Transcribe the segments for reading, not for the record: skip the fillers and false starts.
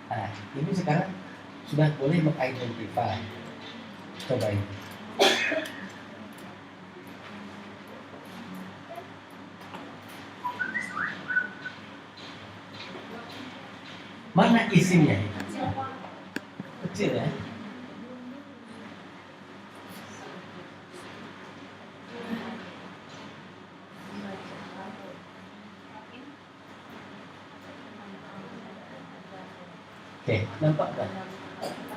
Nah, ini sekarang sudah boleh mengidentify. Coba ini. Mana isimnya? Kecil ya. Oke, nampak kan?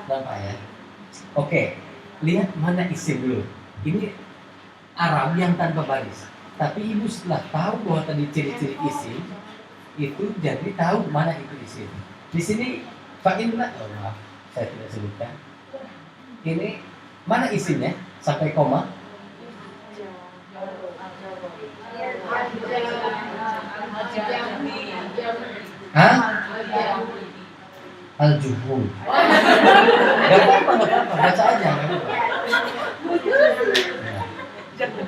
Nampak ya? Oke, lihat mana isim dulu. Ini Arab yang tanpa baris. Tapi ibu setelah tahu bahwa tadi ciri-ciri isim, itu jadi tahu mana itu isim. Di sini fa'inna, oh maaf, saya tidak sebutkan. Ini mana isimnya sampai koma? Hah? Al-Juhul. Gak apa-apa, baca aja.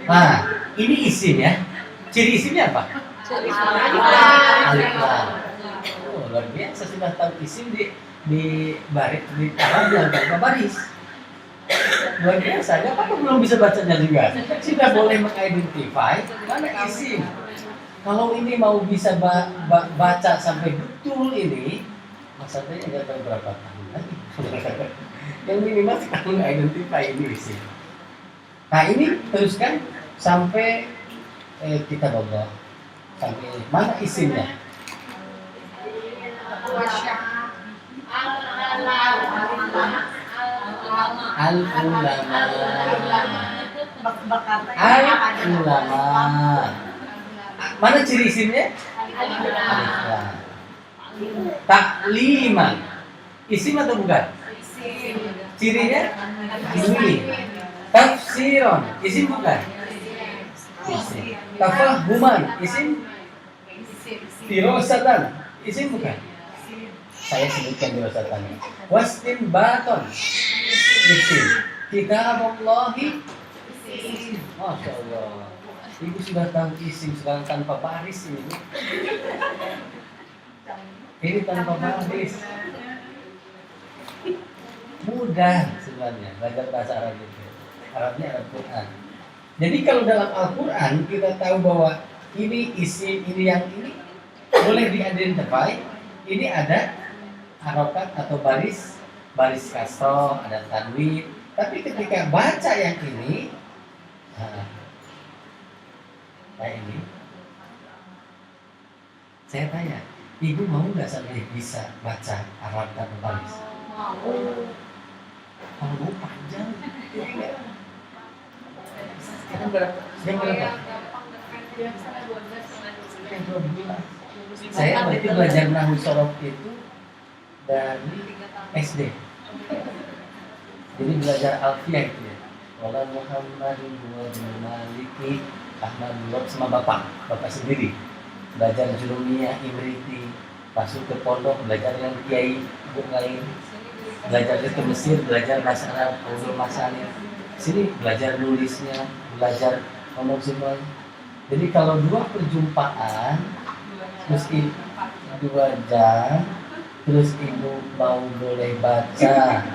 Nah, ini isim ya. Ciri isimnya apa? Alif lam. Oh, luar biasa sudah tahu isim di baris di Arab yang tanpa baris. Luar biasa. Gak apa-apa belum bisa bacanya juga. Sudah boleh mengidentify mana isim. Kalau ini mau bisa baca sampai betul ini, maksudnya nggak tahu berapa tahun lagi. Yang minimal sekarang identify ini isim. Nah ini teruskan sampai kita bawa sampai mana isimnya? Al-ulama. Al-ulama. Mana ciri isimnya? Alif. Takliman. Isim atau bukan? Isim. Cirinya? Ini. Tafsiron. Isim bukan? Isim. Tafahuman. Isim? Dirosatan. Isim bukan? Saya sebutkan dirosatannya. Wastinbaton. Isim. Kitabullahi. Masya Allah. Ibu sudah tahu isim sekarang tanpa baris ini. Ini tanpa baris. Mudah sebenarnya belajar bahasa Arab itu. Arabnya Al-Quran. Jadi kalau dalam Al-Quran kita tahu bahwa ini isim, ini yang ini boleh diidentifikasi. Ini ada harokat atau baris kasroh, ada tanwin. Tapi ketika baca yang ini, kayak ini, saya tanya, ibu mau nggak sampai bisa baca Arab tanpa baris? Mau. Kalau panjang, sekarang berapa? Jam berapa? Jam 12. Saya berarti belajar Nahwu Shorof itu dari SD. Jadi belajar Alfiyah itu ya. Wala Muhammadin wa Maliki Ahmad Bulog sama bapak sendiri. Belajar Jurumiyah, Ibriti, masuk ke pondok belajar yang kiai ibu lain. Belajar ke Mesir, belajar bahasa Arab, ulul masalih. Sini belajar nulisnya, belajar ngomong semua. Jadi kalau dua perjumpaan, meski 2 jam, terus ibu mau boleh baca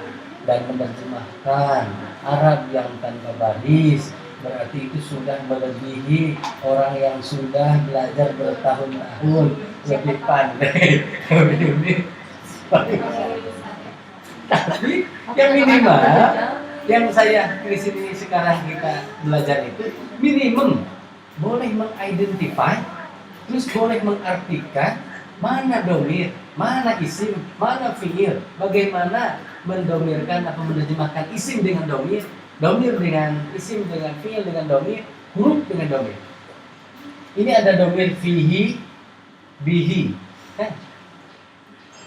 dan menerjemahkan Arab yang tanpa baris, berarti itu sudah melebihi orang yang sudah belajar bertahun-tahun, lebih pandai. Tapi yang minimal yang saya tulis ini sekarang kita belajar itu minimum boleh mengidentify, terus boleh mengartikan mana domir, mana isim, mana fiil, bagaimana mendomirkan atau menerjemahkan isim dengan domir, domir dengan isim, dengan fiil, dengan domir, huruf dengan domir. Ini ada domir fihi, bihi, kan?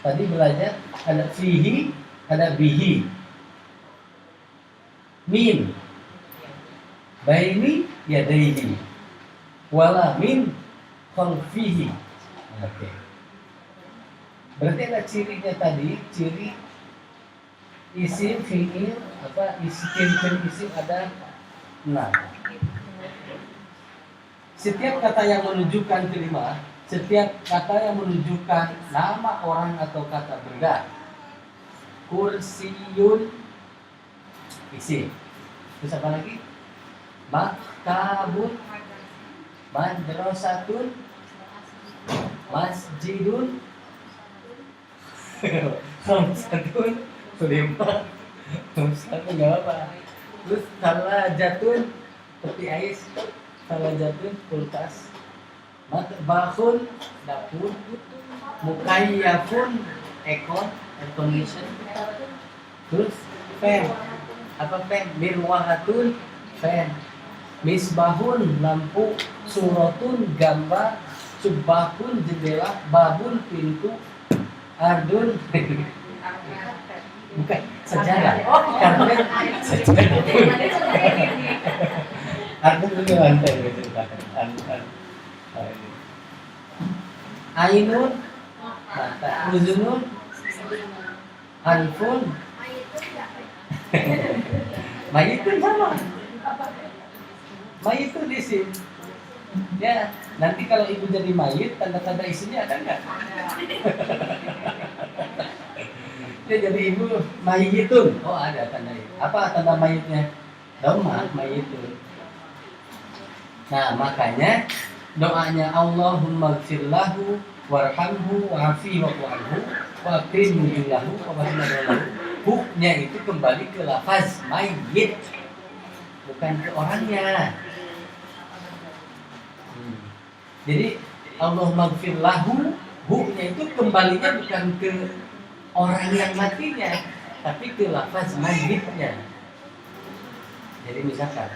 Tadi belajar ada fihi, ada bihi, min, baini, yadaihi, wala min, khalfihi. Oke. Berarti ada cirinya tadi, ciri isim, fiil, ciri isim ada 6. Setiap kata yang menunjukkan kelima, setiap kata yang menunjukkan nama orang atau kata benda kursiyun isim. Terus apa lagi? Maktabun, madrasatun, masjidun, khamsatun, lima, khamsatun nggak apa. Terus salajatun, peti ais, salajatun, kulkas, matbahun, dapur, mukayyafun, aircon, air condition. Terus fan, apa fan? Mirwahatun, fan. Misbahun, lampu. Suratun, gambar. Subahun, jendela. Babun, pintu. Ardun, bukan sejadah. Karpet, sejadah. Ardun itu lantai gitu. Ainun, mata. Uzunun, anfun. Mayitun sama. Mayitun isim. Ya, nanti kalau ibu jadi mayit, tanda-tanda isimnya ada nggak? Ya jadi ibu mayitun. Oh ada tanda itu. Apa tanda mayitnya? Dhamma mayitun. Nah makanya doanya Allahumma gfirlahu warhamhu wa'afi wa'anhu wa'akrim nujulahu wa'asnalahu. Huknya itu kembali ke lafaz mayit, bukan ke orangnya. Jadi Allahumma gfirlahu, huknya itu kembalinya bukan ke orang yang matinya, tapi ke lafaz mayitnya. Jadi misalkan,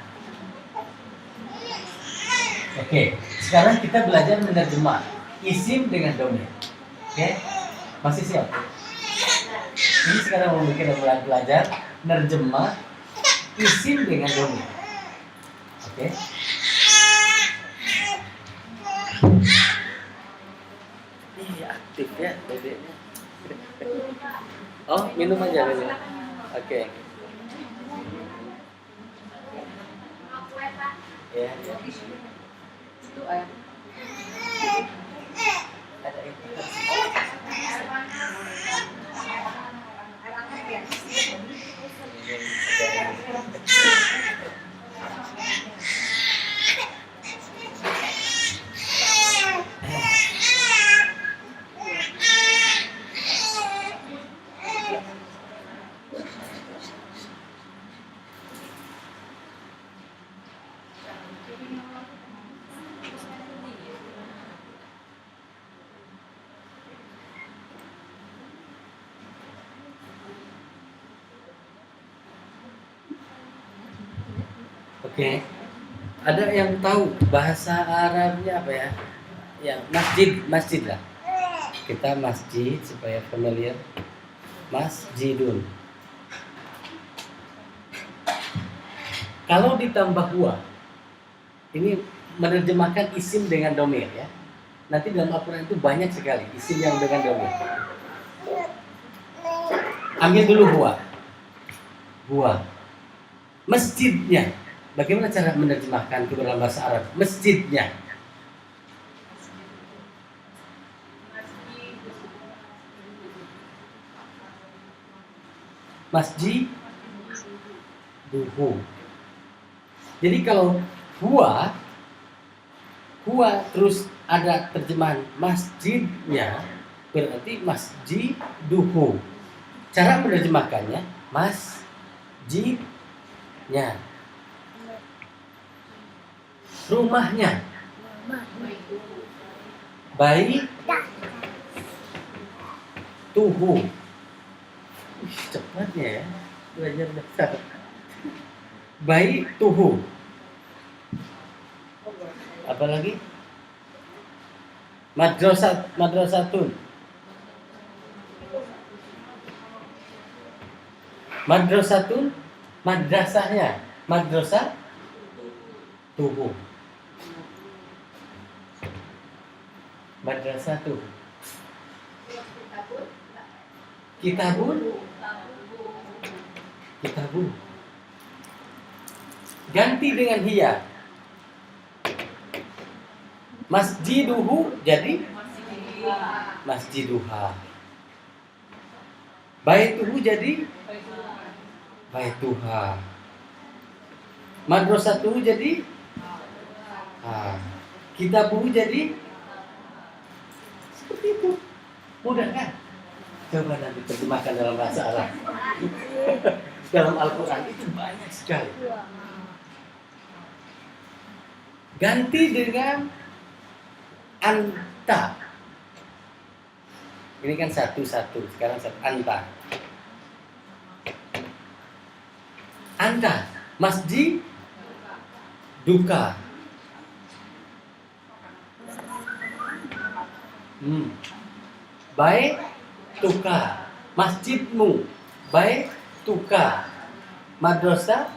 oke, sekarang kita belajar menerjemah isim dengan domir. Oke, masih siap? Ini sekarang kita belajar menerjemah isim dengan domir. Oke. Ini aktif ya dedeknya. Oh, minum aja minum. Oke. Ya, ya. Itu air. Ada itu. Oke. Ada yang tahu bahasa Arabnya apa ya? Yang masjid lah. Kita masjid supaya familiar. Masjidun. Kalau ditambah huwa, ini menerjemahkan isim dengan domir ya. Nanti dalam Al-Quran itu banyak sekali isim yang dengan domir. Ambil dulu huwa. Huwa. Masjidnya. Bagaimana cara menerjemahkan ke dalam bahasa Arab? Masjidnya. Masjid duhu. Jadi kalau huwa terus ada terjemahan masjidnya, berarti masjid duhu. Cara menerjemahkannya masjidnya. Rumahnya. Baik tuhu. Cepatnya ya belajar dasar. Baik tuhu. Apa lagi? Madrasatun. Madrasatun, madrasahnya. Madrasah tuhu. Madrasah tuh. Kitabun. Ganti dengan hiya. Masjiduhu jadi masjiduha. Baituhu jadi baituha. Madrasatuhu jadi kitabuhu jadi seperti itu. Mudah kan? Coba nanti terjemahkan dalam bahasa Arab. Dalam Al-Quran itu banyak sekali. Ganti dengan anta. Ini kan satu-satu. Sekarang anta. Anta. Masjid duka. Baik tuka. Masjidmu baik tuka. Madrasah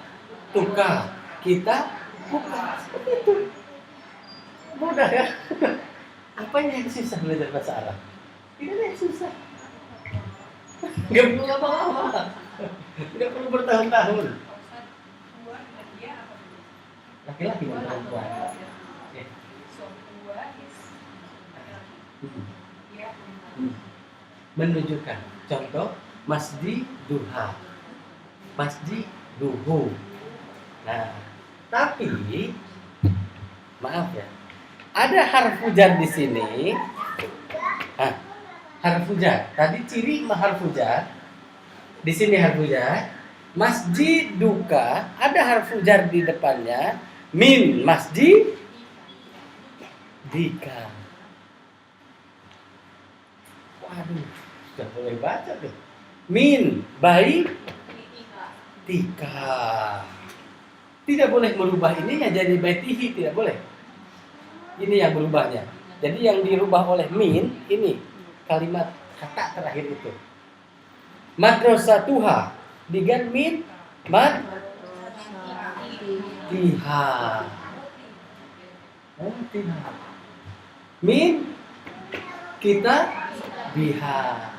tuka. Kita buka. Seperti itu. Mudah ya. Apa yang susah belajar bahasa Arab? Tidak ada yang susah. Gak perlu lama-lama. Tidak perlu bertahun-tahun. Laki-laki dan perempuan. Menunjukkan contoh masjid duha, masjid duhu. Nah, tapi maaf ya, ada harfu jar di sini. Harfu jar. Tadi ciri harfu jar. Di sini harfu jar. Masjid duka ada harfu jar di depannya. Min masjid dika. Waduh, sudah boleh baca tuh. Min baik tika. Tidak boleh merubah ininya jadi baitihi, tidak boleh. Ini yang berubahnya. Jadi yang dirubah oleh min ini kalimat kata terakhir itu. Madrasatuha digan min mad tiha. Tiha. Min kita biha.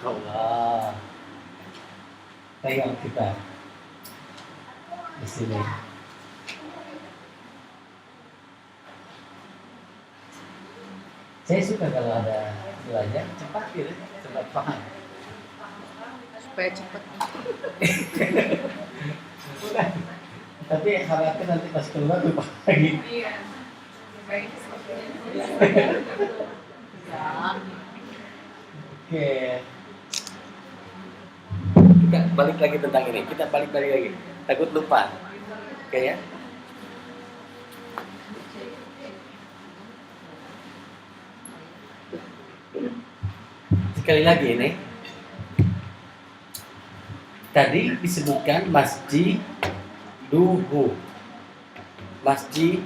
Allah. Tayang kita di sini. Saya suka kalau ada belajar cepat gitu, cepat paham. Supaya cepat. Tapi khawatir nanti pas keluar lupa lagi. Iya. Oke. Kita balik lagi tentang ini. Kita balik lagi. Takut lupa. Oke ya. Sekali lagi ini. Tadi disebutkan masjid duhu. Masjid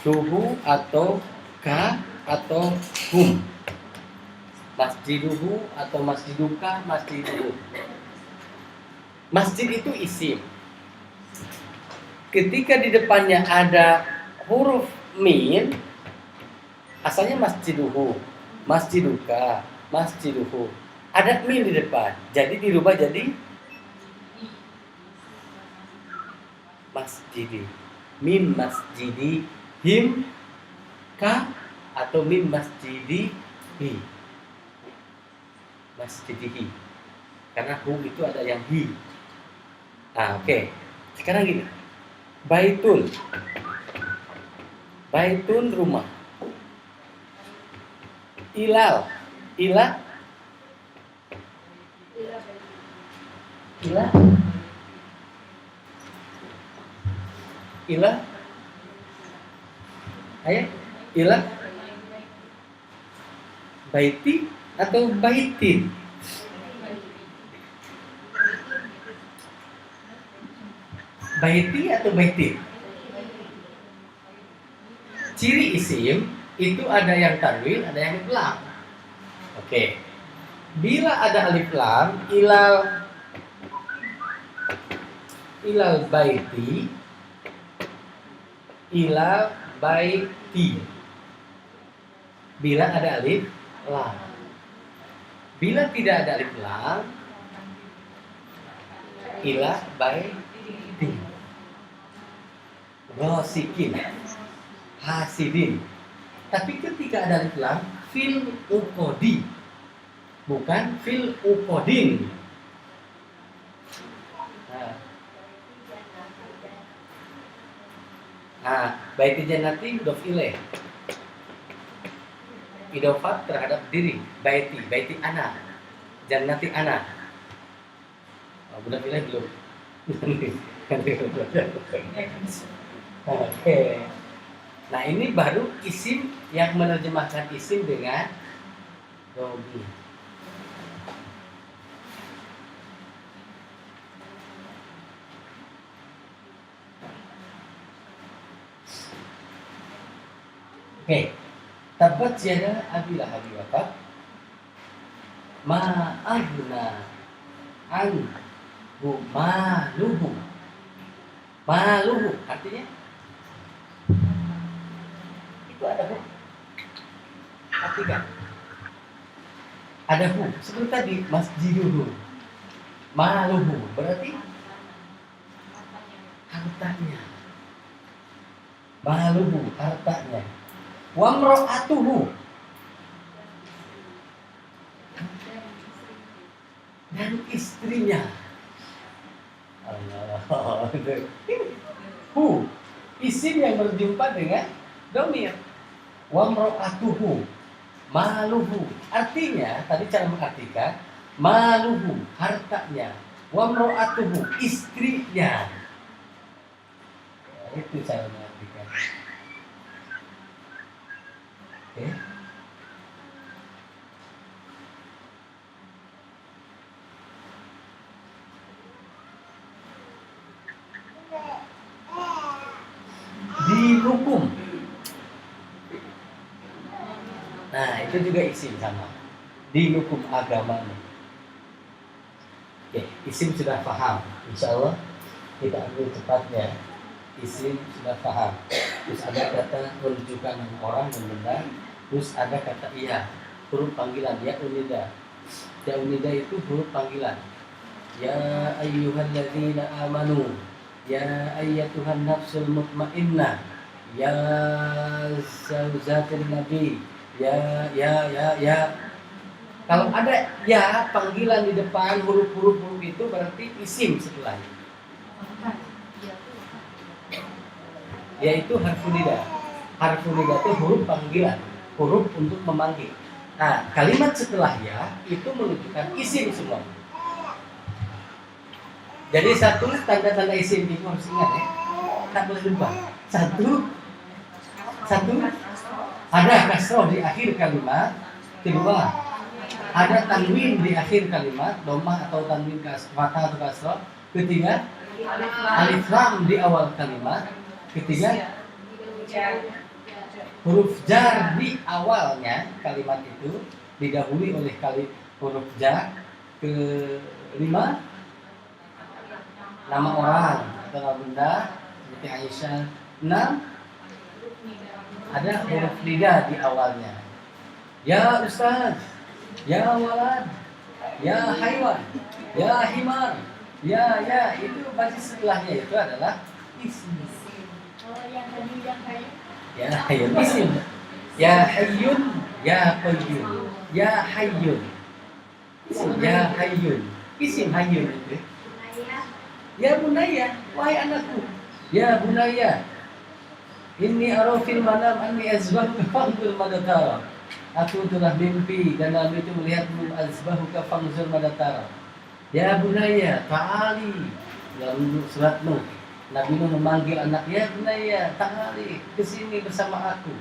duhu atau ka atau hum. Masjiduhu atau masjiduka, masjiduhu. Masjid itu isim. Ketika di depannya ada huruf min, asalnya masjiduhu, masjiduka, masjiduhu. Ada min di depan, jadi dirubah jadi masjidi. Min masjidi him ka atau min masjidi hi. Masjidihi. Karena hu itu ada yang hi. Oke. Sekarang gini. Baitun. Baitun rumah. Ilal. Ila. Ila. Ila. Ayo. Ila. Baiti atau baitin? Baiti atau baitin? Ciri isim itu ada yang tanwin, ada yang alif lam. Oke. Bila ada alif lam, ilal baiti, ilal baiti. Bila ada alif lam. Bila tidak ada alif lam, ila baiti. Rosikin, hasidin. Tapi ketika ada alif lam, fil uqodi, bukan fil uqodin. Baiti jannati mudhof ilaih. Idhofat terhadap diri, baiti ana, jannati ana. Mudhof ilaih belum. Oke. Nah, ini baru isim yang menerjemahkan isim dengan dhamir. Oke, tabat yada Abi Lahab wa tab ma aghna anhu maluhu. Maluhu artinya itu ada hu. Artikan ada hu. Seperti tadi masjiduhu. Maluhu berarti hartanya. Maluhu hartanya. Wa mra'atuhu dan istrinya. Allah. Hu isim yang berjumpa dengan dhamir. Wa mra'atuhu maluhu artinya tadi cara mengartikan maluhu hartanya, wa mra'atuhu istrinya. Itu cara mengartikan. Okay. Dihukum. Nah, itu juga isim sama. Dihukum agamamu. Oke, isim sudah paham. Insya Allah kita ambil cepatnya. Isim sudah paham. Terus ada kata menunjukkan orang dan benda. Terus ada kata iya, huruf panggilan ya unida. Ya unida itu huruf panggilan. Ya ayyuhalladzina amanu, ya ayyatuhan nafsul mutmainnah, ya zaujatin nabi, ya. Kalau ada ya panggilan di depan huruf itu berarti isim setelahnya. Yaitu harfun nida. Harfun nida itu huruf panggilan, huruf untuk memanggil. Nah, kalimat setelah ya itu menunjukkan isim semua. Jadi satu tanda-tanda isim itu harus ingat ya, tak boleh lupa. Satu ada kasroh di akhir kalimat. Kedua, ada tanwin di akhir kalimat, dhammah atau tanwin fathah atau kasroh. Ketiga, alif lam di awal kalimat. Ketiga, huruf jar di awalnya kalimat itu didahului oleh huruf jar. Kelima, nama orang atau nama benda seperti Aisyah. 6, ada huruf nida di awalnya. Ya Ustaz, ya walad, ya haywan, ya himar, ya itu pasti setelahnya itu adalah isim. Ya hayyun isim. Ya hayyun, ya qayyum, ya hayyun. Isim ya hayyun. Isim hayyun itu. Ya bunayya, wahai anakku. Ya bunayya. Inni ara fil manam anni azbahuka fanzur madza tara. Aku telah mimpi dan dalam itu melihatmu azbahuka fanzur madza tara. Ya bunayya, ta'ali. Dalam surat Nuh, Nabi Nuh memanggil anaknya, bunayya, ta'ali, ke sini bersama aku.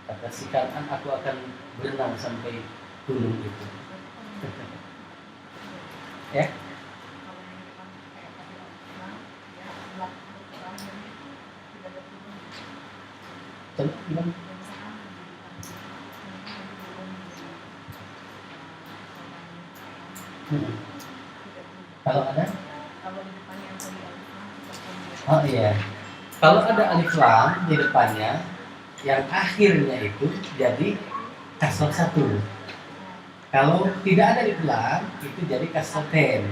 Kata si Kan'an, aku akan berenang sampai gunung itu. Ya. Kalau ada? Oh iya. Kalau ada alif lam di depannya, yang akhirnya itu jadi kasroh 1. Kalau tidak ada alif lam, itu jadi kasroh 10.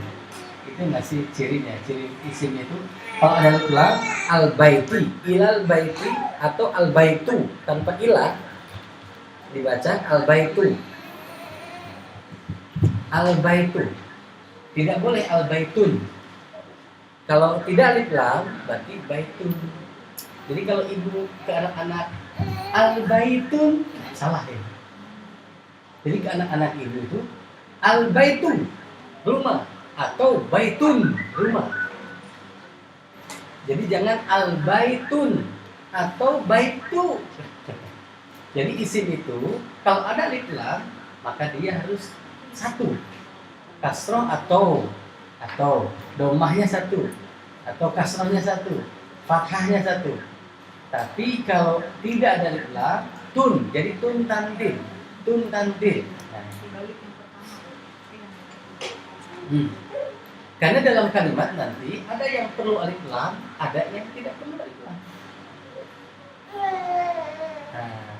Itu masih cirinya, ciri isimnya itu. Kalau ada alif lam, al baiti, ilal baiti atau al baitu tanpa ilah dibaca al-baitu. Al-baitu. Tidak boleh al-baitun. Kalau tidak alif lam berarti baitun. Jadi kalau ibu ke anak-anak al-baitun salah ya. Jadi ke anak-anak ibu itu al-baitun rumah atau baitun rumah. Jadi jangan al-baitun atau baitu. Jadi isim itu kalau ada alif lam maka dia harus satu. Kasroh atau domahnya satu atau kasrohnya satu, fathahnya satu. Tapi kalau tidak ada alif lam, tun, jadi tun tandil. Nah. Karena dalam kalimat nanti ada yang perlu alif lam, ada yang tidak perlu alif lam. Nah,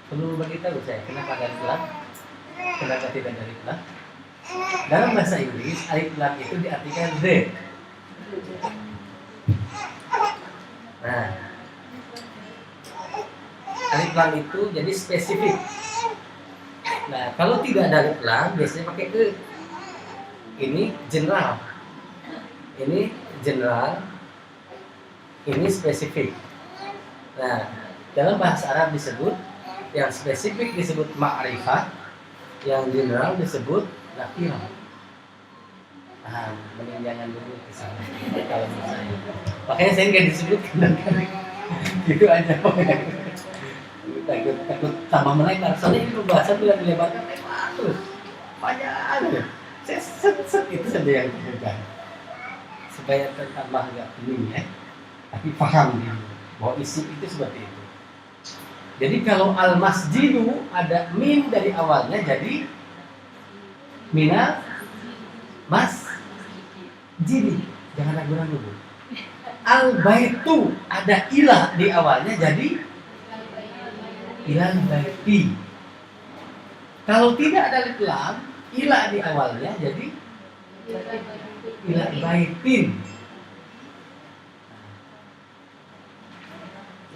perlu bagi tahu saya kenapa ada alif lam, kenapa tidak ada alif lam. Dalam bahasa Inggris, alif lam itu diartikan the. Nah, alif lam itu jadi spesifik. Nah, kalau tidak ada alif lam, biasanya pakai ke. Ini general. Ini general. Ini spesifik. Nah, dalam bahasa Arab disebut yang spesifik disebut ma'rifah, yang general disebut nakirah. Mending jangan dulu kesana kalau misalnya. Makanya saya nggak disebutkan gitu aja. Takut tambah melebar. Soalnya ini pembahasan bila dilebarkan lebar terus panjang. Saya set itu saja yang dibutuhkan supaya tambah agak pening ya. Tapi paham gitu bahwa isim itu seperti itu. Jadi kalau al-masjidu ada min dari awalnya jadi mina mas jidi, jangan ragu-ragu dulu. Al-baitu ada ilah di awalnya jadi ilal baiti. Kalau tidak ada alif lam, ilah di awalnya jadi ilal baitin.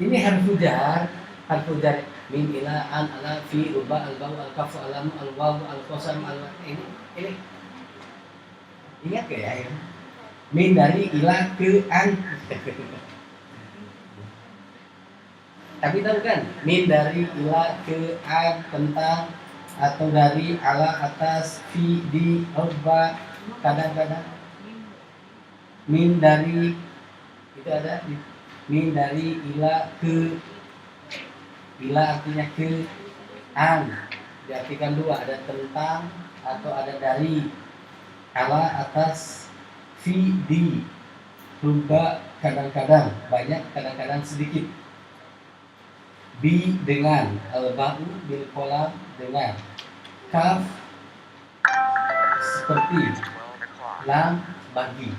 Ini harfu jar min ila an ala fi ruba al bau al kafu alam al waw al qasam al ini ingat gak ya? Min dari ila ke an. Tapi tahu kan? Min dari ila ke an tentang atau dari ala atas fi di ruba kadang-kadang min dari itu ada min dari ila ke. Ila artinya ke, an diartikan dua, ada tentang atau ada dari, ala atas, fi di, ruba kadang-kadang banyak, kadang-kadang sedikit, bi dengan, al-ba'u bil kolam dengan, kaf seperti, lam bagi,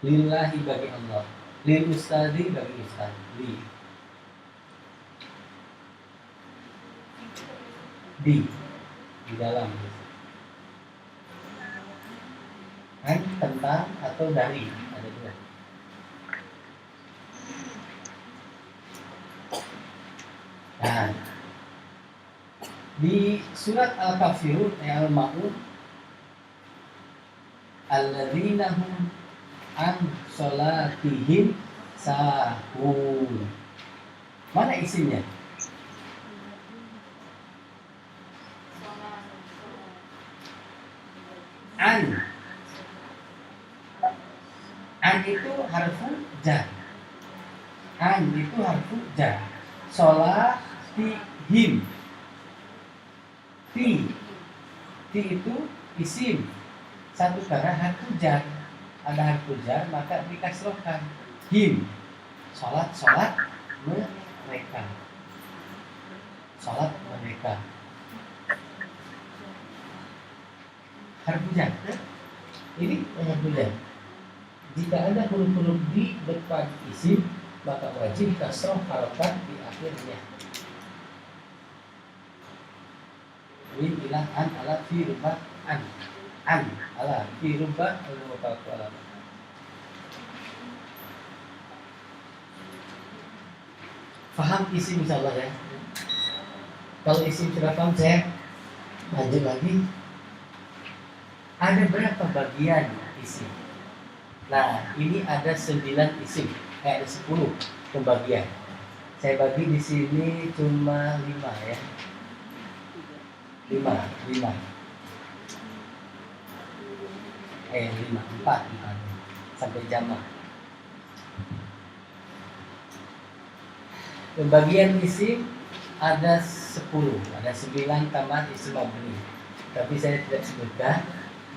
lillahi bagi Allah, lil ustadi bagi ustad, li di dalam kan tentang atau dari ada dua. Nah, di surat Al-Kafirun Al-Ma'un alladzina hum an sholatihim sahun, mana isinya? An itu harfu jar. An itu harfu jar. Sholatihim. Ti itu isim. Satu kata harfu jar. Ada harfu jar maka dikasrohkan. Him. Sholat mereka. Sholat mereka. Harfu jar. Ini harfu jar. Jika ada huruf-huruf di depan isim, maka wajib kasroh harokat di akhirnya. Min ilah an ala fi ruba an ala fi ruba al-mutaqalam. Faham isim insyaallah ya. Kalau isim sudah paham, saya lanjut lagi. Ada berapa bagian isim? Nah, ini ada 9 isim, ada 10 pembagian. Saya bagi di sini cuma 5 ya. 5 4 sampai jamak. Pembagian isim ada 10, ada 9 tambah isim mabni. Tapi saya tidak sebutkan.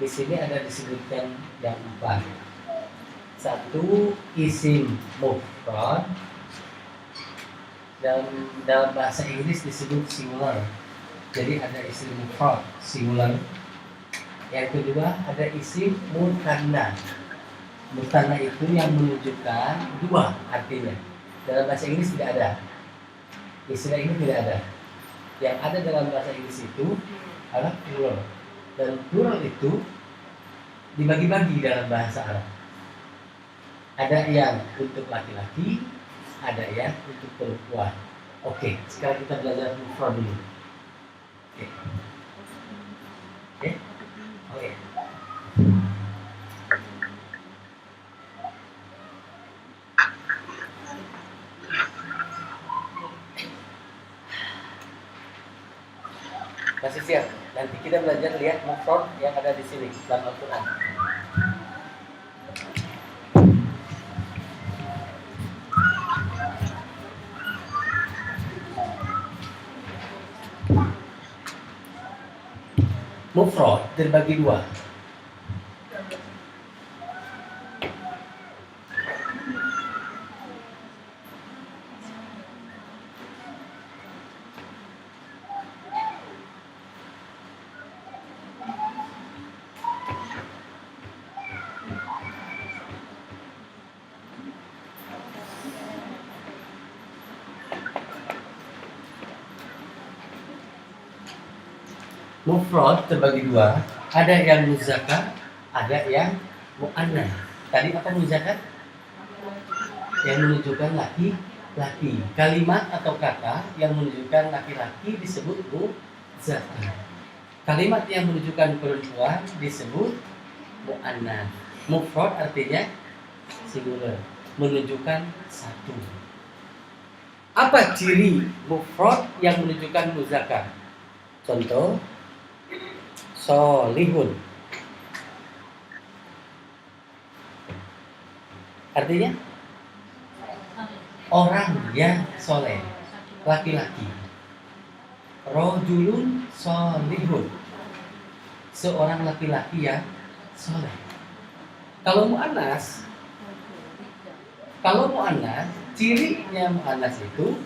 Di sini ada disebutkan yang 4. 1 isim mufrad. Dalam bahasa Inggris disebut singular. Jadi ada isim mufrad singular. Yang kedua ada isim mutsanna. Mutsanna itu yang menunjukkan dua artinya. Dalam bahasa Inggris tidak ada. Istilah ini tidak ada. Yang ada dalam bahasa Inggris itu adalah plural. Dan plural itu dibagi-bagi dalam bahasa Arab. Ada yang untuk laki-laki, ada yang untuk perempuan. Oke, sekarang kita belajar mufrad dulu. Oke. Oke. Masih siap? Nanti kita belajar lihat mufrad yang ada di sini dalam Al-Quran. Mufrad terbagi dua. Mufrad terbagi dua, ada yang muzakkar, ada yang muannats. Tadi apa muzakkar? Yang menunjukkan laki-laki. Kalimat atau kata yang menunjukkan laki-laki disebut muzakkar. Kalimat yang menunjukkan perempuan disebut muannats. Mufrad artinya singular, menunjukkan satu. Apa ciri mufrad yang menunjukkan muzakkar? Contoh, solihun. Artinya orang yang soleh, laki-laki. Rojulun solihun, seorang laki-laki yang soleh. Kalau mu'annas, cirinya mu'annas itu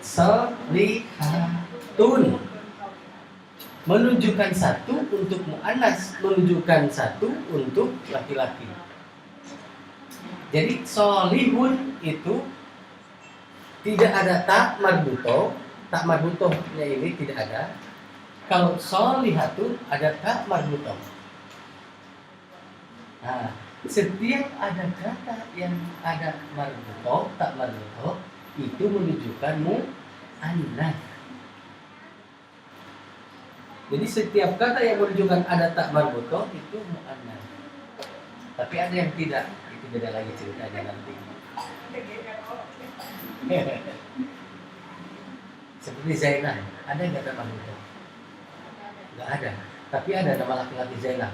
solihatun, menunjukkan satu untuk mu'annas, menunjukkan satu untuk laki-laki. Jadi solihun itu tidak ada tak marbutohnya ini tidak ada. Kalau solihatun ada tak marbutoh. Nah, setiap ada kata yang ada marbutoh, tak marbutoh, itu menunjukkan mu'annas. Jadi setiap kata yang menunjukkan ada tak marbutoh itu mu'annas. Tapi ada yang tidak, itu beda lagi ceritanya nanti. Seperti Zainal, ada nggak tak marbutoh? Nggak ada. Tapi ada nama laki-laki Zainal.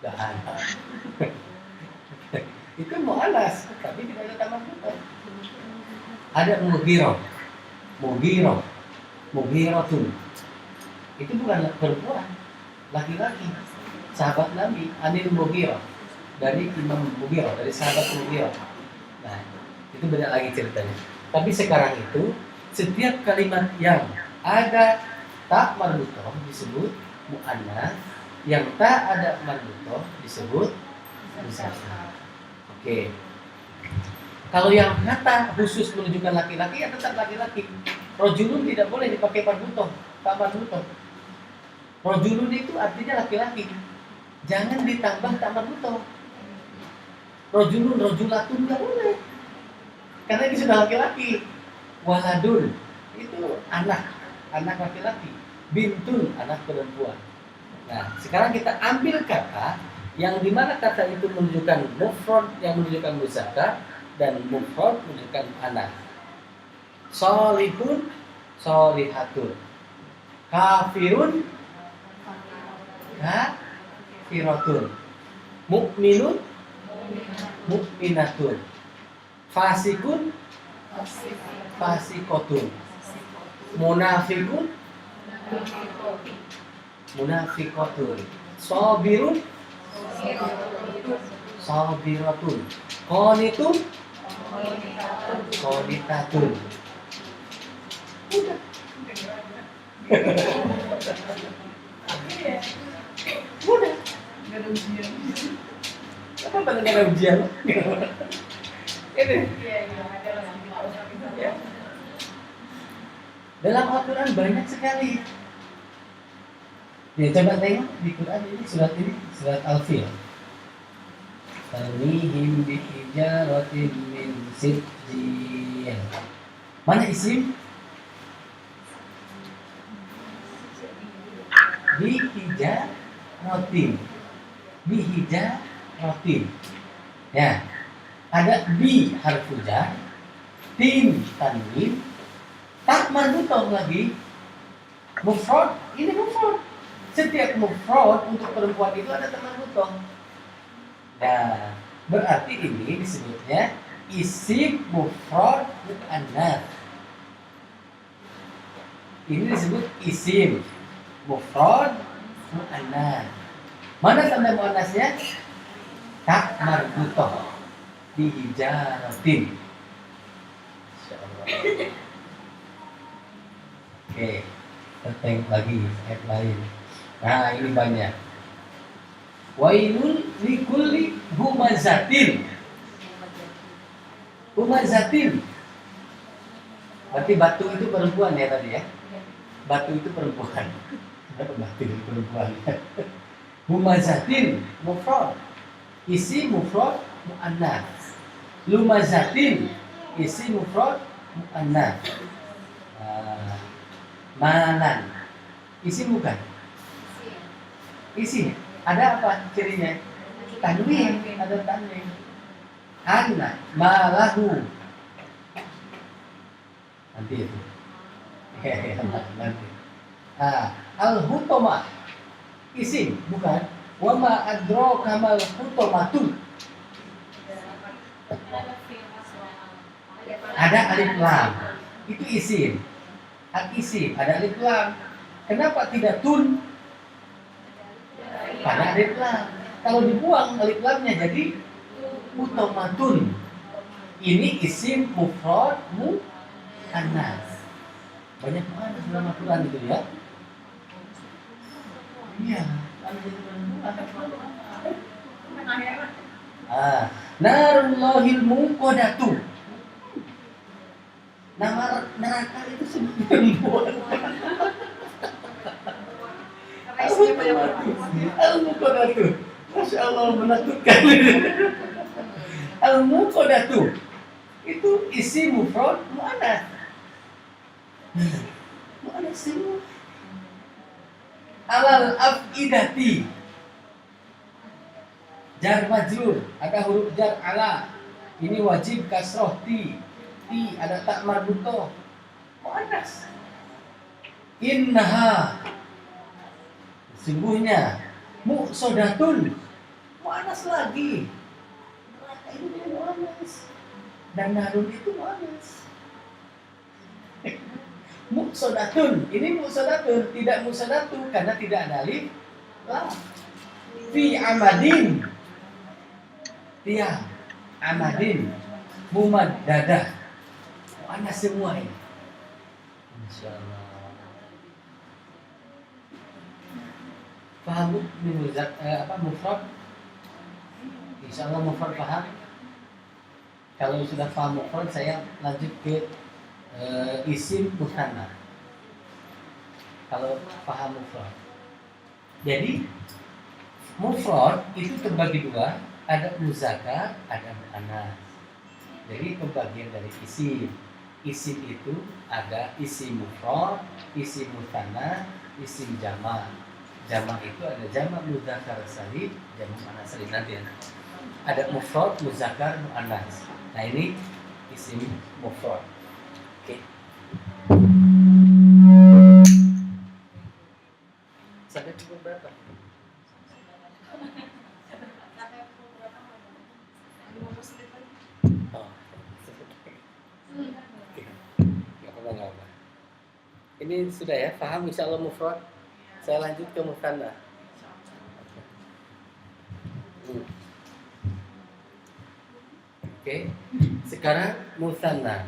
Nggak ada. Itu mu'annas, tapi tidak ada tak marbutoh. Ada Mughirotun. Itu bukan perempuan, laki-laki. Sahabat Nabi, Anil Mughirah, dari Imam Mughirah, dari sahabat Mughirah. Nah, itu beda lagi ceritanya. Tapi sekarang itu setiap kalimat yang ada tak marbutoh disebut mu'annas, yang tak ada marbutoh disebut muzakkar. Oke. Kalau yang kata khusus menunjukkan laki-laki ya tetap laki-laki. Rojulun tidak boleh dipakai marbutoh, tak marbutoh. Rojulun itu artinya laki-laki. Jangan ditambah tak marbutoh. Rojulun, rojulatun nggak boleh. Karena ini sudah laki-laki. Waladun itu anak laki-laki. Bintun anak perempuan. Nah, sekarang kita ambil kata yang dimana kata itu menunjukkan mufrad yang menunjukkan muzakkar dan mufrad menunjukkan anak. Solihun, solihatun. Kafirun, kafiratun. Mukminun, mukminatun. Fasikun, fasikotun. Munafikun, munafikotun. Sabirun, sabiratun. Qanitun, qanitatun. Mudah. Nggak ada ujian. Apa pada nggak ada ujian? Ini. Ya. Dalam Al-Quran banyak sekali. Ya coba tengok di Quran ini surat Al-Fil. Tarmihim bihijaratin min sijil. Mana isim? Bihijaratin. Bihijaratin. Ya. Ada bi harfu jar, tim tanwin, tak marbutoh lagi. Mufrad, ini mufrad. Setiap mufrad untuk perempuan itu ada tak marbutoh. Nah, berarti ini disebutnya isim mufrad mu'annas. Ini disebut isim mufrad mu'annas. Mana tanda mu'annasnya? Tak marbutoh. Bihijaratin. Insyaallah. Oke, kita tengok lagi ayat lain. Nah, ini banyak. Wailul likulli humazatin. Humazatin. Berarti batu itu perempuan ya tadi ya? Batu itu perempuan. Batu itu perempuan. Humazatin mufrad. Isi mufrad mu'annas. Lumazatin isi mufrad mu'annas. Malan isi bukan? Isi. Ada apa cirinya? Tanwin, ada tanwin. Anna malahu. Nanti itu. Nanti. Al-hutomah isim bukan? Wa ma adraka mal hutomatu. Ada alif lam. Itu isim. Al-isim ada alif lam. Kenapa tidak tun? Karena alif lam. Kalau dibuang alif lamnya jadi utomatun. Ini isim mufrad mu'annas. Banyak mu'annas dalam Al-Quran itu ya. Iya, narullahil muqadatu. Nama neraka itu sebenarnya perempuan. Al-muqadatu. Masya Allah menakutkan. Al-muqadatu itu isi mufrad mu'annas. Mu'annas semua. Alal afidati. Jar majrur, ada huruf jar ala. Ini wajib kasroh ti. Ti ada tak marbutoh. Mu'annas. Innaha. Sungguhnya mu'sodatun. Mu'annas lagi. Neraka itu dia mu'annas. Dan narun itu mu'annas. Mu'sodatun. Ini mu'sodatun, tidak mu'sodatu karena tidak ada alif lam. Fi amadin. Tiang amadin mumaddadah. Mu'annas semua ini. Insyaallah. Paham mufrad? Insyaallah mufrad paham. Kalau sudah paham mufrad, saya lanjut ke isim mutsanna. Kalau paham mufrad. Jadi mufrad itu terbagi dua, Ada muzakkar, ada muannas. Jadi pembagian dari isim. Isim itu ada isim mufrad, isim mutsanna, isim jamak. Jamak itu ada jamak muzakkar salim, jamak muannas salim nanti ya. Ada mufrad, muzakkar, muannas. Nah ini isim mufrad. Oke. Sampai pukul berapa? Oh. Oke. Nggak apa-apa. Ini sudah ya, paham insya Allah mufrad. Saya lanjut ke mutsanna. Oke. Sekarang mutsanna.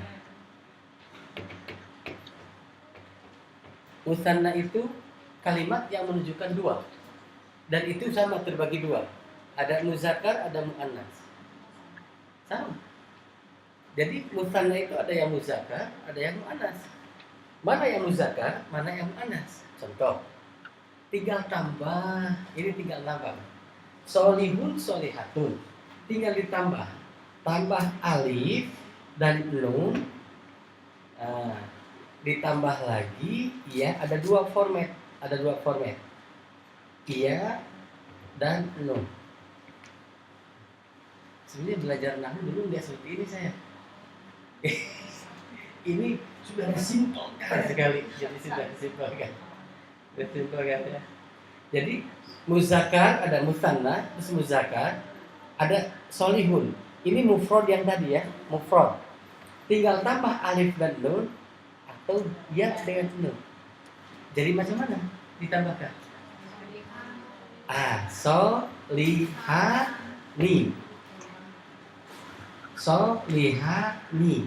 Mutsanna itu kalimat yang menunjukkan dua. Dan itu sama terbagi dua. Ada muzakkar, ada muannas. Sama. Jadi mutsanna itu ada yang muzakkar, ada yang muannas. Mana yang muzakkar, mana yang muannas? Contoh, tinggal tambah, ini tinggal tambah. Solihun, solihatun. Tinggal ditambah. Tambah alif dan nun. Nah, ditambah lagi, ya ada dua format. Ada dua format. Iya dan nun. Sebenarnya belajar nahwu dulu nggak seperti ini saya. Ini sudah disimpulkan sekali. Jadi sudah disimpulkan. Disimpulkan ya. Jadi muzakkar ada mutsanna, terus muzakkar ada solihun. Ini mufrad yang tadi ya, mufrad. Tinggal tambah alif dan nun atau ya dengan nun. Jadi macam mana ditambahkan? Solihani. Solihani.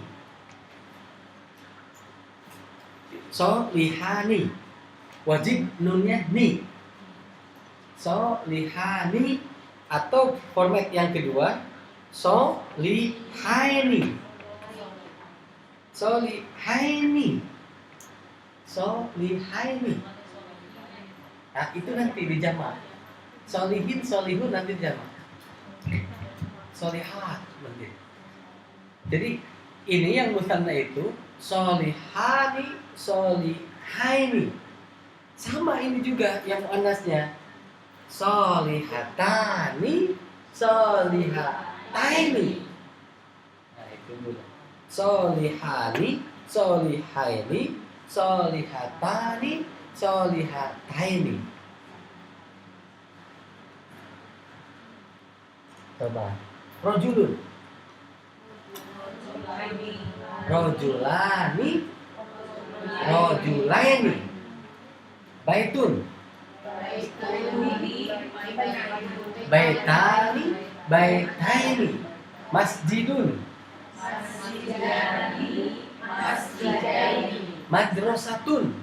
Solihani. Wajib nunnya ni. Solihani. Atau format yang kedua solihaini. Solihaini. Solihaini. Nah, itu nanti dijamak. Solihin, solihun nanti dijamak. Solihat nanti. Jadi ini yang mutsanna itu solihani, solihaini. Sama ini juga yang muannasnya. Solihatani, solihataini. Nah, itu dulu. Solihani, solihaini, solihatani, solihataini. Coba. Rojulun. Rojulani. Rojulaini. Baitun. Baitani. Baitaini. Masjidun. Madrasatun.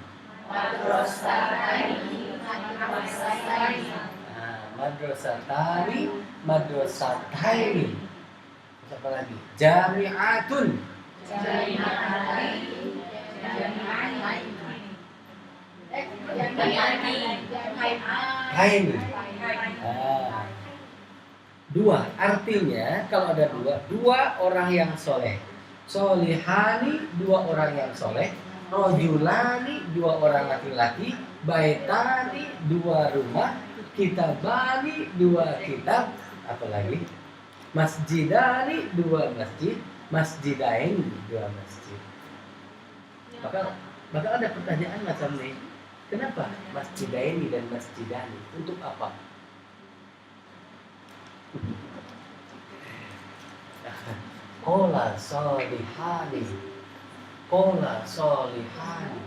Madrasatani, madrasataini. Apa lagi? Jami'atun. Haini. Dua, artinya kalau ada dua orang yang soleh. Solihani, dua orang yang soleh. Rojulani, dua orang laki-laki. Baitani, dua rumah. Kitabani, dua kitab. Apalagi? Masjidani, dua masjid. Masjidain, dua masjid. Maka ada pertanyaan macam ini. Kenapa masjidaini dan masjidani? Untuk apa? Qala solihani. Qala solihani.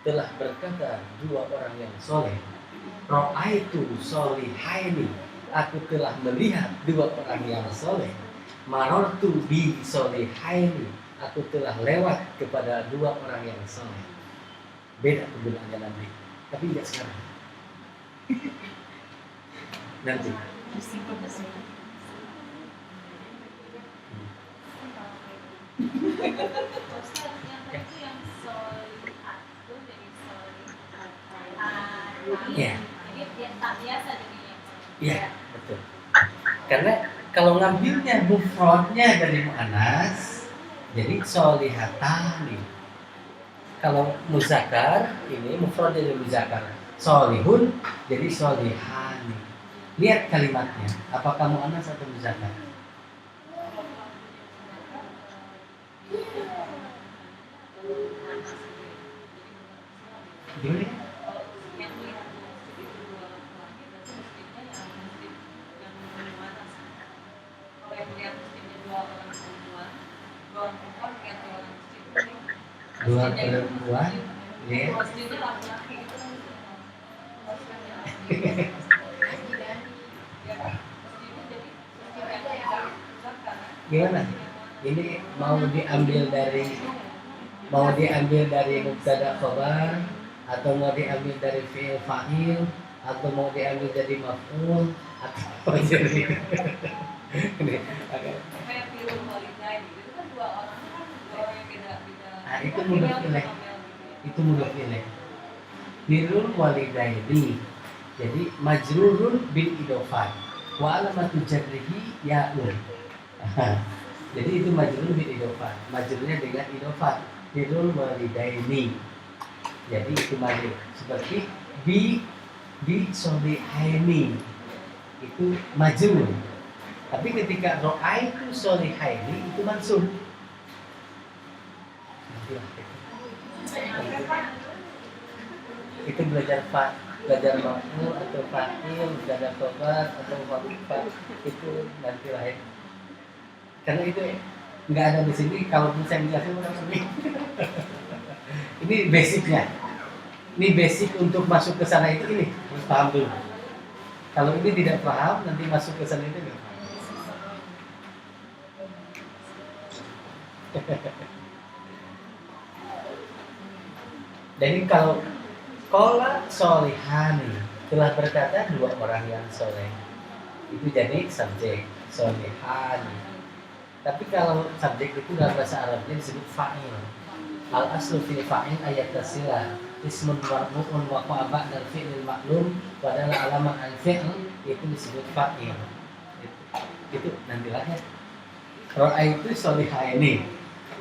Telah berkata dua orang yang soleh. Ra'aitu solihaini. Aku telah melihat dua orang yang soleh. Marartu bi solihaini. Aku telah lewat kepada dua orang yang soleh. Beda penggunaannya nanti. Tapi tidak sekarang. Nanti. Ya. Iya, betul. Karena kalau ngambilnya mufradnya dari muannas, jadi solihatani. Kalau muzakkar ini mufrad dari muzakkar. Solihun jadi solihani. Lihat kalimatnya, apakah muannas atau muzakkar? Gimana? Dua perempuan, ya. Gimana? Ini mau diambil dari mubtada khabar atau mau diambil dari fi'il fa'il atau mau diambil dari maf'ul atau jadi ini agak itu mudah pilih. Itu mudah pilih. Birrul walidaini. Jadi majrurun bil idofat. Wa alamatu jarrihi ya'un. Jadi itu majrur bil idofat. Majrurnya dengan idofat. Birrul walidaini. Jadi itu majrur. Seperti bi solihaini. Itu majrur. Tapi ketika ro'aitu solihaini itu mansub. Itu belajar maf'ul atau fa'il, belajar khobar atau fa'il itu nanti lain. Karena itu nggak ada di sini. Kalau saya menjelaskan udah lebih. Ini basicnya. Ini basic untuk masuk ke sana itu ini harus paham dulu. Kalau ini tidak paham nanti masuk ke sana itu nggak paham. Jadi kalau qala solihani telah berkata dua orang yang soleh, itu jadi subjek solihani. Tapi kalau subjek itu dalam bahasa Arabnya disebut fa'il. Al aslu fil fa'il ayat tasila ismun marfu'un wa qaba dan fi'il ma'lum padahal alamat al fi'il itu disebut fa'il. Itu nanti lah ya. Ra'aitu solihaini.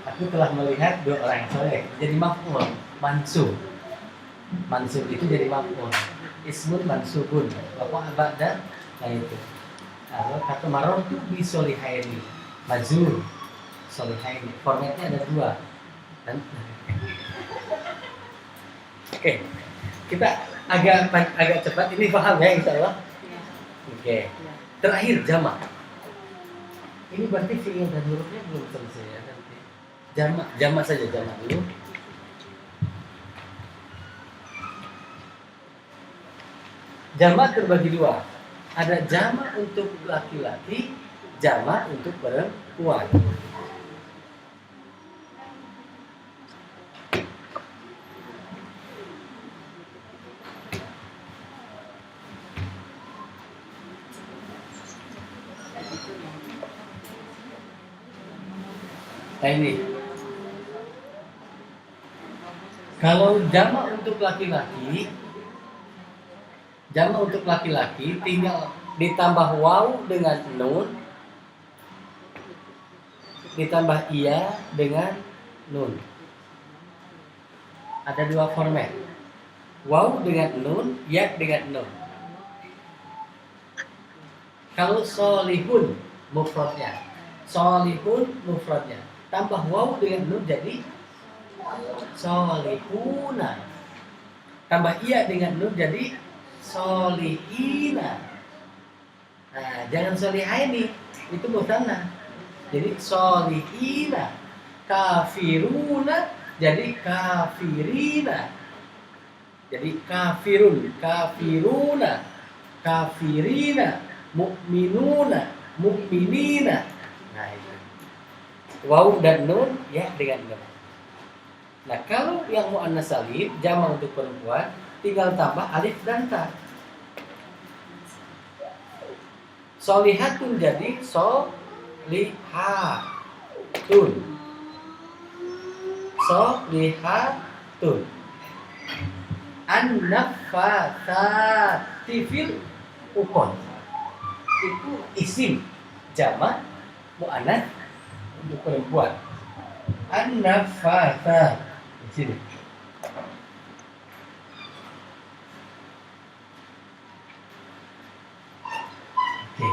Aku telah melihat dua orang yang soleh. Jadi maf'ul, mansub. Mansub itu jadi maf'ul. Ismun mansubun. Wa ba'da nah itu. Lalu kata marartu bi solihaini. Majrur solihaini. Formatnya ada dua. Dan Oke. Kita agak cepat ini paham ya insyaallah. Oke. Terakhir jamak. Ini berarti fi'il dan hurufnya belum selesai ya nanti. Jamak saja jamak dulu. Jamak terbagi dua. Ada jamak untuk laki-laki, jamak untuk perempuan. Nah ini, kalau jamak untuk laki-laki tinggal ditambah waw dengan nun, ditambah iya dengan nun. Ada dua format, waw dengan nun, ya dengan nun. Kalau solihun mufradnya, tambah waw dengan nun jadi solihuna. Tambah iya dengan nun jadi solihina. Nah, jangan solihaini, itu mutanna. Jadi solihina. Kafiruna jadi kafirina. Jadi kafirun, kafiruna, kafirina, mukminuna, mukminina. Nah itu. Waw dan nun ya dengan nun. Nah kalau yang muannas salim jamak untuk perempuan tinggal tambah alif dan ta. Solihatun jadi solihatun. Solihatun. An-naffatsati fil uqad. Itu isim jamak muannats untuk perempuan. An-nafatha. Di sini. Oke.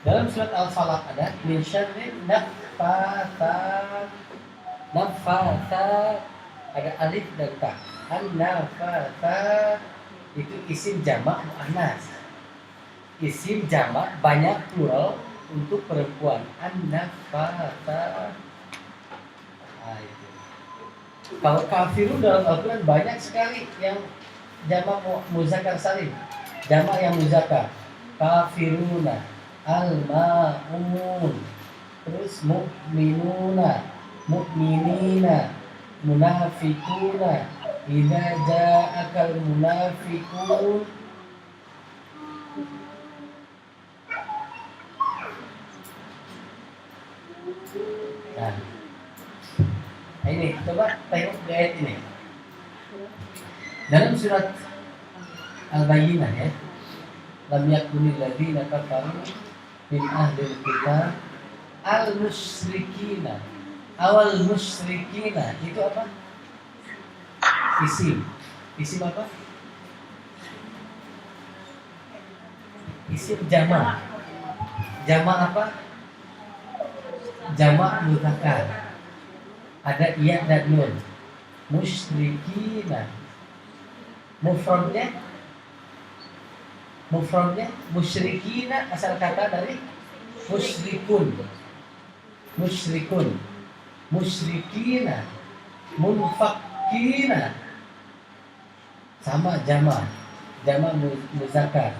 Dalam surat Al-Falaq ada min syarri naffathat. Naffathat ada alif dan ta. An-naffathat itu isim jamak muannats. Isim jamak banyak plural untuk perempuan. An-naffathat. Nah, itu. Kalau kafirun dalam Al-Quran banyak sekali yang jamak muzakkar salim. Jamak yang muzakkar. Kafiruna, al-ma'un, terus mu'minuna, mu'minina, munafikuna, idza ja'akal munafiqun. Nah, ini coba tengok di ayat ini. Dalam surat Al-Bayyinah ya. Lam yakunil ladzina kafaru min ahlil kitab al-musyrikina. Awal musyrikina itu apa? Isim. Isim apa? Isim jamak. Jamak apa? Jamak mudzakkar. Ada iya dan nun. Musyrikina. Mufradnya musyrikina asal kata dari musyrikun. Musyrikun. Musyrikina. Munfakkina. Sama jamak. Jamak muzakkar.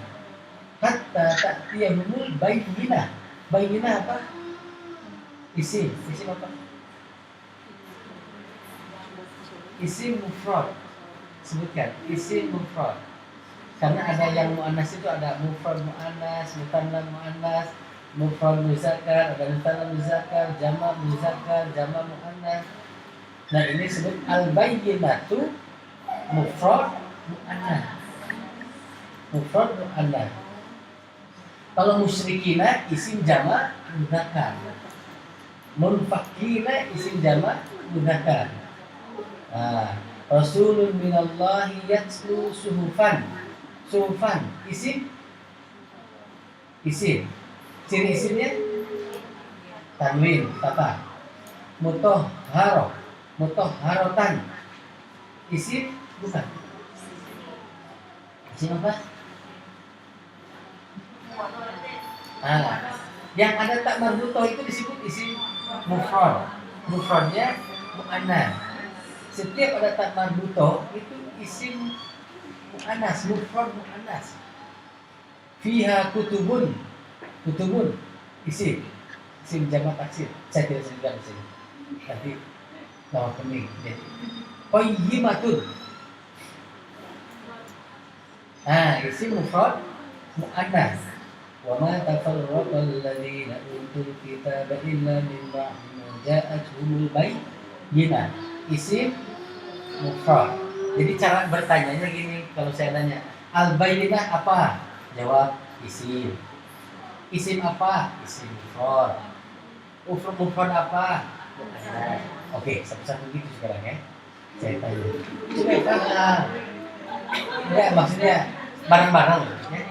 Hatta ta'tiyahumul bayyinah. Bayyinah apa? Isim. Isim apa? Isim mufrad. Sebutkan isim mufrad. Karena ada yang muannas itu ada mufrad muannas, mutanna muannas, mufrad muzakkar, ada mutanna muzakkar, jamak muzakkar, jamak muannas. Nah, ini disebut al-bayyinatu mufrad muannas. Mufrad muannas. Kalau musyrikina isim jamak muzakkar. Munfakkina isim jamak muzakkar. Nah, Rasulun minallahi yatslu suhufan. Suhufan isim ciri isimnya tanwin fathah. Mutahharotan isim bukan. Isim apa? Yang ada tak marbutoh itu disebut isim mufrad. Mufradnya muannas. Setiap ada tak marbutoh itu isim muannas, mufrad muannas. Fiha kutubun isim jamak taksir. Saya tidak sebutkan di sini. Nanti nama pening. Qayyimatun. Isim mufrad muannas. Wa ma tafarraqal ladzina utul kitaba illa min ba'di ma ja'atuhumul bayyinah. Isim mufrad. Jadi cara bertanyanya gini, kalau saya tanya, al-bayyinah apa? Jawab isim. Isim apa? Isim mufrad. Mufrad apa? Muannas. Oke, satu-satu gitu sekarang ya. Saya tanya. Supaya paham. Enggak, maksudnya bareng-bareng ya.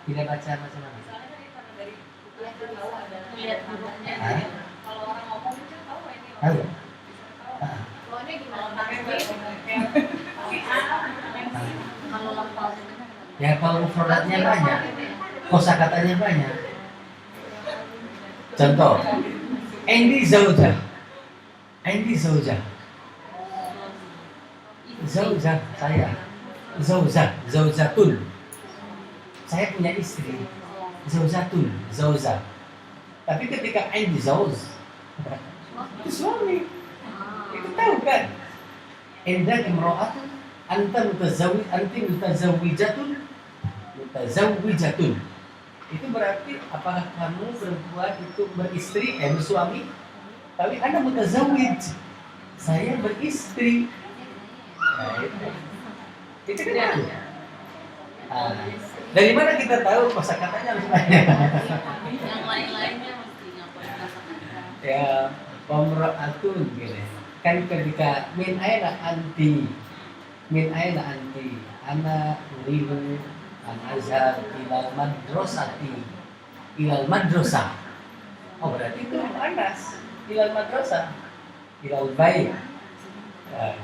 Tidak baca macam-macam. Lihat hurufnya. Kalau orang ngomong itu tahu ini. Tahu. Soalnya gimana? Kalau lafalnya. Ya kalau mufradatnya banyak, kosakatanya banyak. Contoh, Indi zaujah. Zaujah saya. Zaujatun. Saya punya istri. Zaujah. Tapi ketika Indi zauj, itu suami. Itu tahu kan? Inda imra'atun anta mutazawwijatun. Itu berarti apakah kamu perempuan itu beristri, bersuami? Tapi Anda mutazawwij. Saya beristri. Nah, itu kan itu. Nah, dari mana kita tahu kosakatanya harus banyak? Yang lain-lainnya mesti ngapain kata-kata. Ya, pemro'atun gitu. Kan ketika min aina anti. Min aina anti. Ana uridu an azhar ilal madrasati. Ilal madrasah. Oh, berarti itu Anas. Ilal madrasah. Ilal bait. Nah.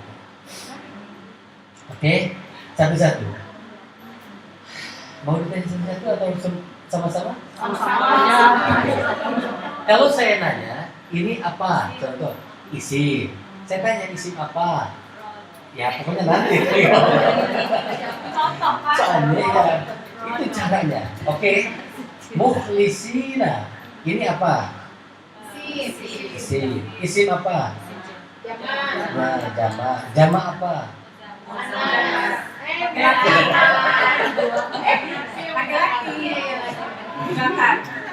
Oke, satu-satu. Mau ditanya satu-satu atau sama-sama? Kalau saya nanya, ini apa? Contoh, isim. Saya tanya isim apa? Ya pokoknya nanti. Contoh Pak. Soalnya ya, itu caranya. Oke. Mukhlisina. Ini apa? Isim. Isim apa? Nah, jama. Jama apa?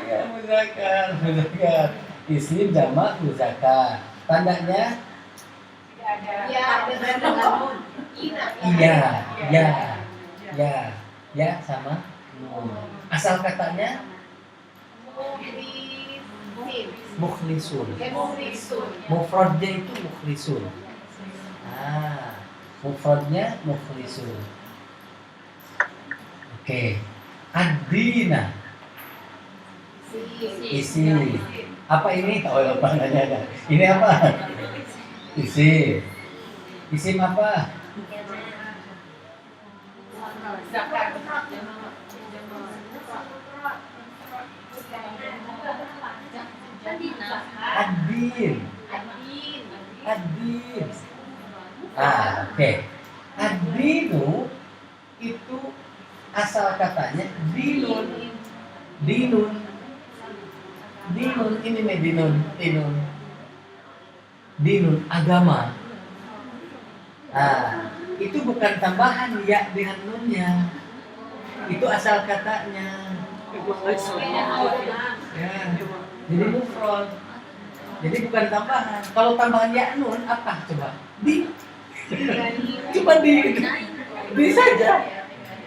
Ya, muzakkar. Isim jama muzakkar. Tandanya ya sama nun. Asal katanya mukhlisun. Mufradnya itu mukhlisun. Mufradnya mukhlisun. Oke. Ad-dina. Isim. Apa ini? Oh, lupa nanya. Ini apa? Isim. Isim apa? Ad-din. Ad-din. Oke. Ad-dinu itu asal katanya dinun. Dinun. Dinun ini nih dinun. Dinun agama. Itu bukan tambahan ya dengan nunnya. Itu asal katanya. Ya. Jadi mufrad. Jadi bukan tambahan. Kalau tambahan ya nun apa coba? Di. Cuma di saja.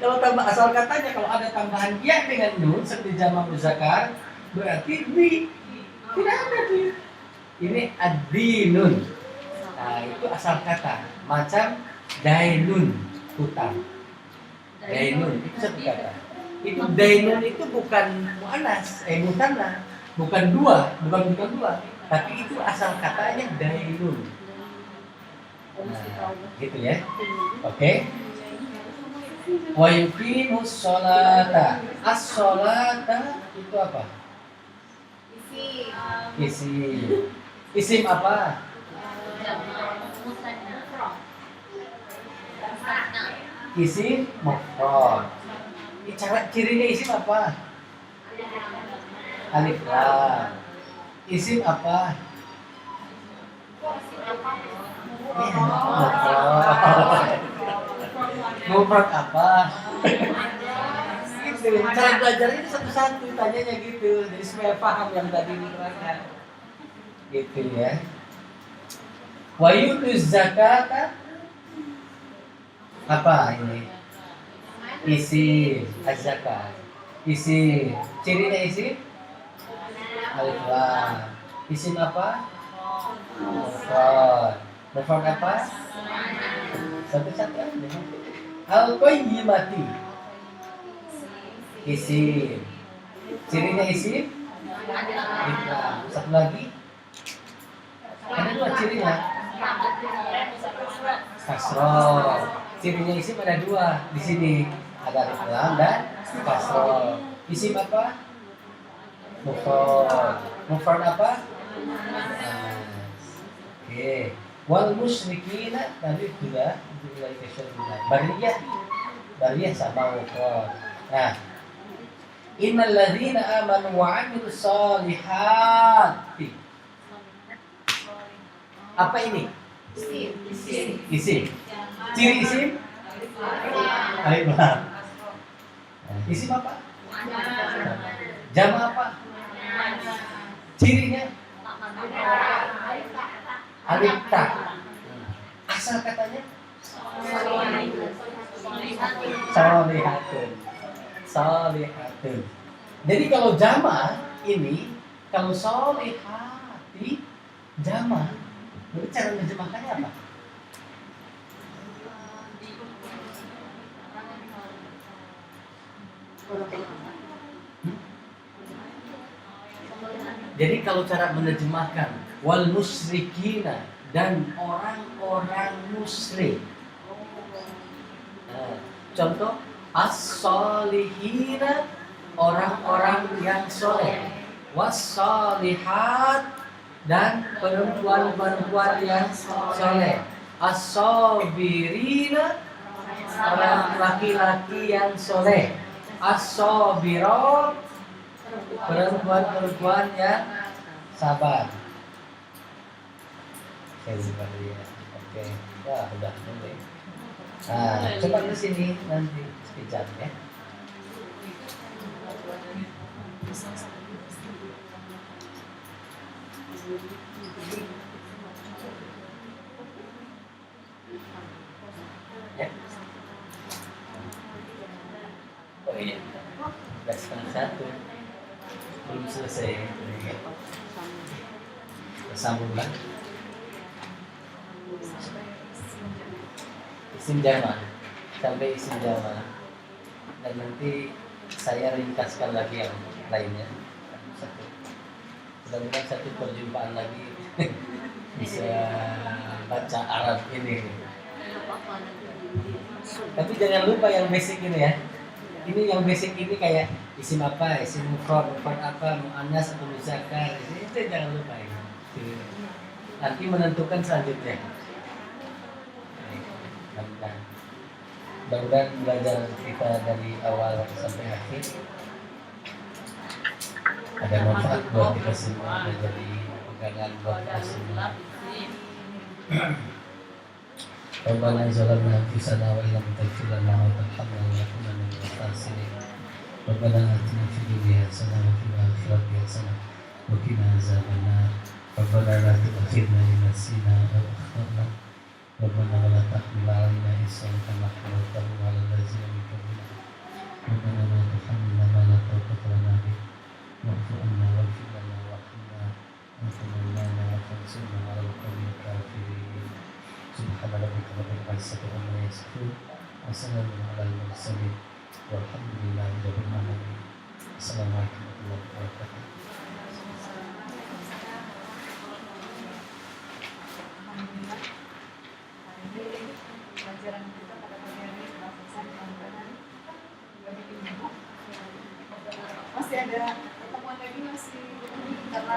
Kalau tambah asal katanya kalau ada tambahan ya dengan nun seperti jamak muzakkar berarti di. Tidak ada di. Ini ad-dinun. Nah, itu asal kata. Macam dainun, hutang. Dainun itu satu kata. Itu dainun itu bukan muannas, mutanna, bukan dua, tapi itu asal katanya dainun. Nah, gitu ya. Oke. Wa yuqimus sholata. As-sholata itu apa? Isim. Isim apa? Isim mufrad. Cara cirinya isim apa? Alif lam. Isim apa? Mufrad apa? Gitu. Cara belajar ini satu-satu tanyanya gitu. Jadi supaya paham yang tadi diterangkan. Gitu ya. Wa yutuz zakata apa ini? Isim az-zakat. Isim. Cirinya isim? Alif lam. Isim apa? Mufrad. Mufrad apa? Satu-satu aja. Al-qayyimati. Isim. Cirinya isim? Alif lam. Satu lagi? Ada dua cirinya. Kasroh. Cirinya isim ada dua di sini, ada alif lam dan kasroh. Isim apa? Mufrad. Mufrad apa? Oke. Wal musyrikina tadi sudah identification sudah. Bariyah sama mufrad. Nah, innal ladzina amanu wa 'amilus sholihati. Apa ini? Isim. Ciri isim? Alif lam. Isim apa? Jama apa? Cirinya? Alif ta. Asal katanya solihatun. Solihatun. Jadi kalau jama ini, kalau solihati jama, berarti cara menerjemahkannya apa? Jadi kalau cara menerjemahkan wal musyrikina dan orang-orang musyrik. Nah, contoh as-solihina orang-orang yang soleh, was-solihat dan perempuan-perempuan yang soleh, as-sobirina orang laki-laki yang soleh, as-sobirat perempuan-perempuan yang sabar. Saya lupa dia. Oke, ya udah mulai. Nah, coba ke sini nanti sekejap ya. Ya. Oh iya, udah 1:30. Belum selesai. Sambunglah. Isim jama sampai isim jama, dan nanti saya ringkaskan lagi yang lainnya. Mudah-mudahan satu perjumpaan lagi bisa baca Arab ini. Tapi jangan lupa yang basic ini ya. Ini yang basic ini kayak isim apa, isim mufrad apa, muannas atau muzakkar. Itu jangan lupa ini. Nanti menentukan selanjutnya. Mudah-mudahan belajar kita dari awal sampai akhir ada manfaat buat kita semua dan jadi pegangan buat kita semua. Rabbana zalamna anfusana wa illam taghfir lana wa tarhamna lanakunanna minal khasirin. Rabbana atina fid dunya hasanah wa fil akhirati hasanah wa qina azabannar. Rabbana la tu'akhidhna in nasina aw akhtana. Rabbana wa la tahmil 'alaina isran kama hamaltahu 'alal ladzina min qablina. Rabbana la tuhammilna ma la taqata lana bih. Wa'fu 'anna waghfir lana warhamna anta maulana fansurna 'alal qawmil kafirin. Subhana rabbika rabbil 'izzati 'amma yasifun wa salamun 'alal mursalin walhamdulillahi rabbil alamin. Assalamualaikum warahmatullahi wabarakatuh. Pelajaran kita pada pagi hari ini sudah selesai, mudah-mudahan masih ada pertemuan lagi, masih karena